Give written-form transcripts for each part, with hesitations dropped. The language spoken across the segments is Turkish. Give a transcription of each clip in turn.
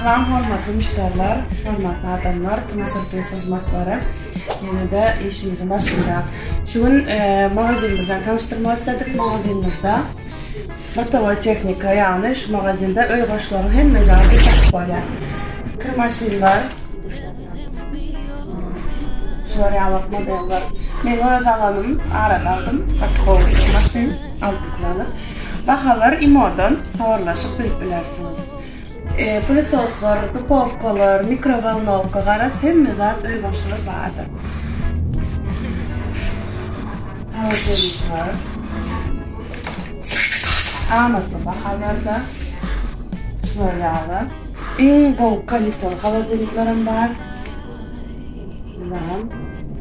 Salam, hormatly müşteriler, hormatly adamlar, Tınasırtıyız hizmetlere. Yine de işimizin başında. Şugün magazinimizden tanıştırmak istedik. Magazinimizde Batavoy Teknika, yani şu magazinde öy qoşların hem mezarı takip var. Kırmaşinler, şöryalıq modeller. Men öz alanım, aradım, Batavoy kırmaşin, aldıklarını. Bahalar imodan tavarlaşıp bilip bilersiniz. Plisoslar, dupovkalar, mikrovolnovka garas hemme zat öy qoşları vardır. Havalarımız var. Amatlı bahalarda şöyle en bol kaliteli havalarım var.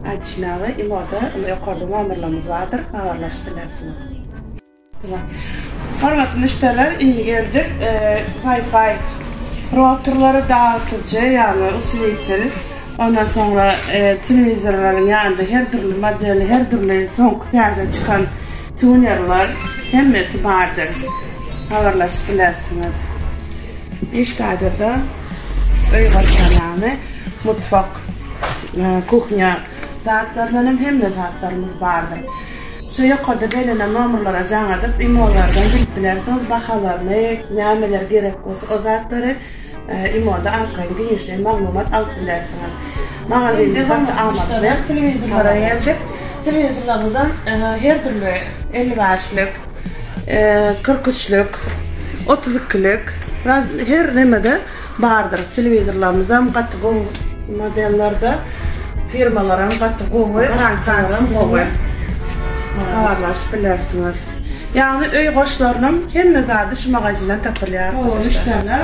Açmalı, imoda yukarıda numaralarımız vardır, tavarlaşıp bilersiniz. Hormatly müşteriler, indi geldik. Wi-Fi routerları dağıtıcı, yani usleyici. Ondan sonra televizörlerin yanında her türlü modeli, her türlü son taze çıkan tunerler hemmesi vardır. Havarlaşıp bilersiniz. İşte da öy qoşlarını, mutfak, kuchnya zatlarından hemme zatlarımız vardır. Şu yukarıda belirlenen numaralara canladıp imolardan bilip bilersiniz, bahalarını, nemeler gerek olsa o zatları imoda arqayın genişleyen maglumat alıp bilersiniz. Magazinde hatta amatlı televizorlara geldik. Televizorlarımızdan her türlü 55'lik, 43'lük, 32'lik, her nemede vardır. Televizorlarımızdan katı modellerde firmaların katı qoğu, rançaların qoğu. Havarlaşıp bilersiniz. Yani öy qoşlarının hemme zadı şu magazinden tapılıyor. Müşteriler,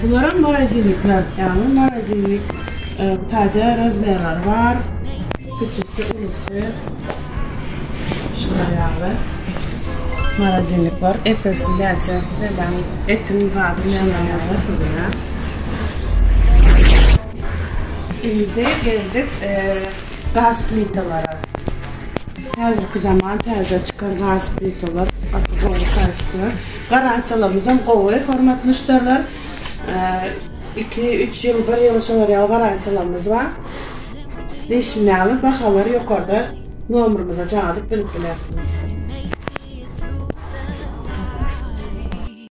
bunlara marazinlikler, yani marazinlik tadı razmerler var. Küçüsü, ulusu, şunlar yağlı. Marazinlik var. Epesinde açı. Ben etim vardı. Şunlar yağlı. Şimdi geldik gaz plitalara. Hazırki zaman taze çıkan gaz plitalar qo'yib karıştırır. Garantiyalarımızdan qo'yib, hormatly müşteriler. 2-3 yıl, 1 yıl şolar garantiyalarımız var. Değişimli alıp bahaları yukarıda numarımıza canladık bilip bilersiniz.